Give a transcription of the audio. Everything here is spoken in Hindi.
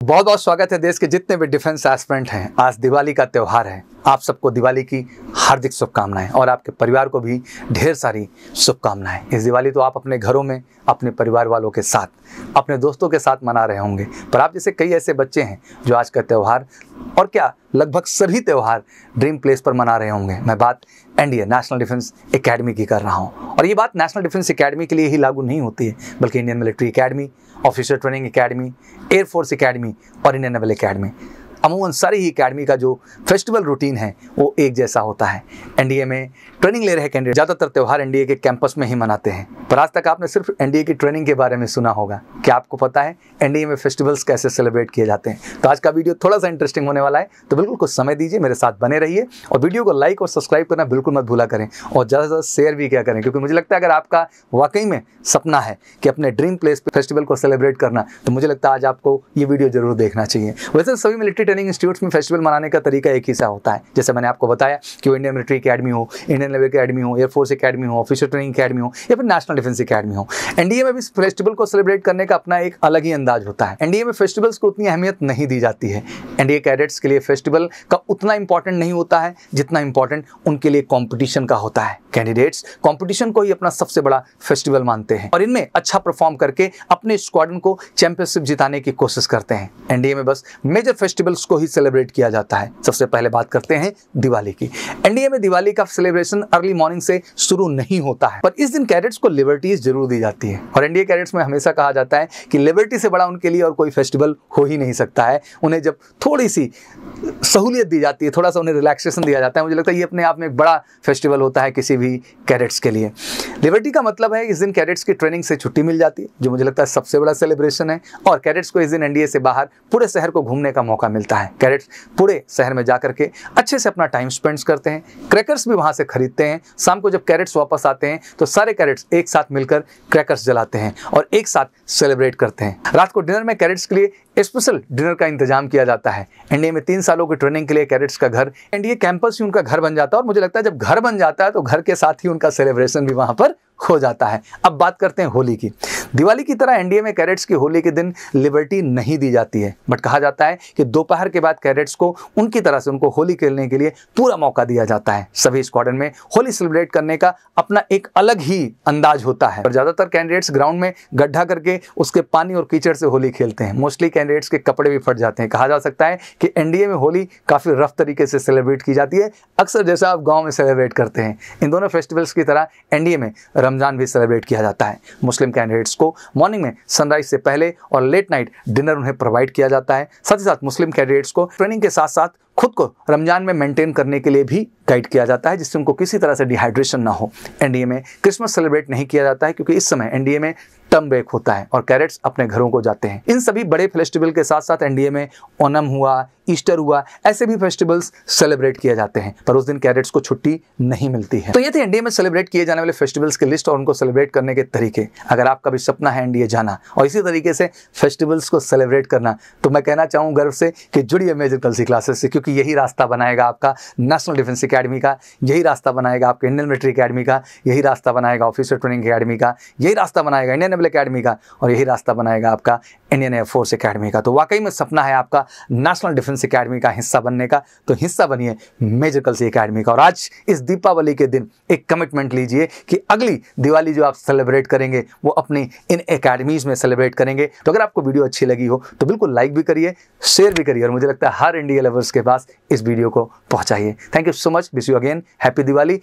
बहुत बहुत स्वागत है देश के जितने भी डिफेंस एस्पिरेंट हैं। आज दिवाली का त्यौहार है। आप सबको दिवाली की हार्दिक शुभकामनाएं और आपके परिवार को भी ढेर सारी शुभकामनाएं। इस दिवाली तो आप अपने घरों में अपने परिवार वालों के साथ, अपने दोस्तों के साथ मना रहे होंगे, पर आप जैसे कई ऐसे बच्चे हैं जो आज का त्यौहार और क्या लगभग सभी त्यौहार ड्रीम प्लेस पर मना रहे होंगे। मैं बात एनडीए नेशनल डिफेंस एकेडमी की कर रहा हूं और ये बात नेशनल डिफेंस एकेडमी के लिए ही लागू नहीं होती है, बल्कि Indian military academy, officer training academy, air force academy और इंडियन नेवल एकेडमी, अमूमन सारी ही एकेडमी का जो फेस्टिवल रूटीन है वो एक जैसा होता है। एनडीए में ट्रेनिंग ले रहे कैंडिडेट ज़्यादातर त्यौहार एनडीए के कैंपस में ही मनाते हैं, पर आज तक आपने सिर्फ एनडीए की ट्रेनिंग के बारे में सुना होगा। क्या आपको पता है एनडीए में फेस्टिवल्स कैसे सेलिब्रेट किए जाते हैं? तो आज का वीडियो थोड़ा सा इंटरेस्टिंग होने वाला है, तो बिल्कुल कुछ समय दीजिए, मेरे साथ बने रहिए और वीडियो को लाइक और सब्सक्राइब करना बिल्कुल मत भूला करें और ज़्यादा से ज़्यादा शेयर भी क्या करें, क्योंकि मुझे लगता है अगर आपका वाकई में सपना है कि अपने ड्रीम प्लेस पे फेस्टिवल को सेलिब्रेट करना, तो मुझे लगता है आज आपको ये वीडियो जरूर देखना चाहिए। वैसे सभी मिलिट्री ट्रेनिंग इंस्टीट्यूट्स में फेस्टिवल मनाने का तरीका एक ही सा होता है। जैसे मैंने आपको बताया कि वो इंडियन मिलिट्री एकेडमी हो, इंडियन नेवल एकेडमी हो, एयरफोर्स एकेडमी हो, ऑफिसर ट्रेनिंग एकेडमी हो या फिर नेशनल डिफेंस एकेडमी हो, एनडीए में भी फेस्टिवल को सेलिब्रेट करने का अपना एक अलग ही अंदाज होता है। एनडीए में फेस्टिवल्स को उतनी अहमियत नहीं दी जाती है। एनडीए कैडेट्स के लिए फेस्टिवल का उतना इंपॉर्टेंट नहीं होता है जितना इंपॉर्टेंट उनके लिए कंपटीशन का होता है। कैंडिडेट्स कंपटीशन को ही अपना सबसे बड़ा फेस्टिवल मानते हैं और इनमें अच्छा परफॉर्म करके अपने स्क्वाड्रन को चैंपियनशिप जिताने की कोशिश करते हैं। एनडीए में बस मेजर फेस्टिवल्स को ही सेलिब्रेट किया जाता है। सबसे पहले बात करते हैं दिवाली की। एनडीए में दिवाली का सेलिब्रेशन अर्ली मॉर्निंग से शुरू नहीं होता है, पर इस दिन कैडेट्स को लिबर्टीज जरूर दी जाती है और एनडीए कैडेट्स में हमेशा कहा जाता है कि लिबर्टी से बड़ा उनके लिए और कोई फेस्टिवल हो ही नहीं सकता है। उन्हें जब थोड़ी सी सहूलियत दी जाती है, थोड़ा सा उन्हें रिलैक्सेशन दिया जाता है, मुझे लगता है ये अपने आप में एक बड़ा फेस्टिवल होता है किसी भी कैडेट्स के लिए। लिबर्टी का मतलब है इस दिन कैडेट्स की ट्रेनिंग से छुट्टी मिल जाती है, जो मुझे लगता है सबसे बड़ा सेलिब्रेशन है, और कैडेट्स को इस दिन एनडीए से बाहर पूरे शहर को घूमने का मौका मिलता है। कैडेट्स पूरे शहर में जाकर के अच्छे से अपना टाइम स्पेंड करते हैं, क्रैकर्स भी वहां से खरीदते हैं। शाम को जब कैडेट्स वापस आते हैं तो सारे कैडेट्स एक साथ मिलकर क्रैकर्स जलाते हैं और एक साथ सेलिब्रेट करते हैं। रात को डिनर में कैडेट्स के लिए स्पेशल डिनर का इंतजाम किया जाता है। एनडीए में 3 सालों की ट्रेनिंग के लिए कैडेट्स का घर एनडीए कैंपस ही उनका घर बन जाता है और मुझे लगता है जब घर बन जाता है तो घर के साथ ही उनका सेलिब्रेशन भी वहां पर हो जाता है। अब बात करते हैं होली की। दिवाली की तरह एनडीए में कैडेट्स की होली के दिन लिबर्टी नहीं दी जाती है, बट कहा जाता है कि दोपहर के बाद कैडेट्स को उनकी तरह से उनको होली खेलने के लिए पूरा मौका दिया जाता है। सभी स्क्वाड्रन में होली सेलिब्रेट करने का अपना एक अलग ही अंदाज होता है और ज्यादातर कैंडिडेट्स ग्राउंड में गड्ढा करके उसके पानी और कीचड़ से होली खेलते हैं। मोस्टली कैंडिडेट्स के कपड़े भी फट जाते हैं। कहा जा सकता है कि एनडीए में होली काफी रफ तरीके से सेलिब्रेट की जाती है, अक्सर जैसा आप गाँव में सेलिब्रेट करते हैं। इन दोनों फेस्टिवल्स की तरह एनडीए में रमजान भी सेलिब्रेट किया जाता है। मुस्लिम कैंडिडेट्स को मॉर्निंग में सनराइज से पहले और लेट नाइट डिनर उन्हें प्रोवाइड किया जाता है। साथ ही साथ मुस्लिम कैंडिडेट्स को ट्रेनिंग के साथ साथ खुद को रमजान में मेंटेन करने के लिए भी गाइड किया जाता है, जिससे उनको किसी तरह से डिहाइड्रेशन ना हो। एनडीए में क्रिसमस सेलिब्रेट नहीं किया जाता है क्योंकि इस समय एनडीए में टर्म ब्रेक होता है और कैडेट्स अपने घरों को जाते हैं। इन सभी बड़े फेस्टिवल के साथ साथ एनडीए में ओनम हुआ, ईस्टर हुआ, ऐसे भी फेस्टिवल्स सेलिब्रेट किए जाते हैं, पर उस दिन कैडेट्स को छुट्टी नहीं मिलती है। तो ये थे एनडीए में सेलिब्रेट किए जाने वाले फेस्टिवल्स की लिस्ट और उनको सेलिब्रेट करने के तरीके। अगर आपका भी सपना है एनडीए जाना और इसी तरीके से फेस्टिवल्स को सेलिब्रेट करना, तो मैं कहना चाहूँ गर्व से कि जुड़िए मेजर कलसी क्लासेस से, क्योंकि यही रास्ता बनाएगा आपका नेशनल डिफेंस एकेडमी का, यही रास्ता बनाएगा आपके इंडियन मिलिट्री एकेडमी का, यही रास्ता बनाएगा ऑफिसर ट्रेनिंग एकेडमी का, यही रास्ता बनाएगा इंडियन नेवल एकेडमी का और यही रास्ता बनाएगा आपका इंडियन एयरफोर्स एकेडमी का। तो वाकई में सपना है आपका नेशनल डिफेंस एकेडमी का हिस्सा बनने का, तो हिस्सा बनिए मेजर कलसी एकेडमी का। और आज इस दीपावली के दिन एक कमिटमेंट लीजिए कि अगली दिवाली जो आप सेलिब्रेट करेंगे वो अपनी इन एकेडमीज में सेलिब्रेट करेंगे। तो अगर आपको वीडियो अच्छी लगी हो तो बिल्कुल लाइक भी करिए, शेयर भी करिए और मुझे लगता है हर इंडिया लवर्स के पास इस वीडियो को पहुंचाइए। Thank you so much. Wish you again happy Diwali.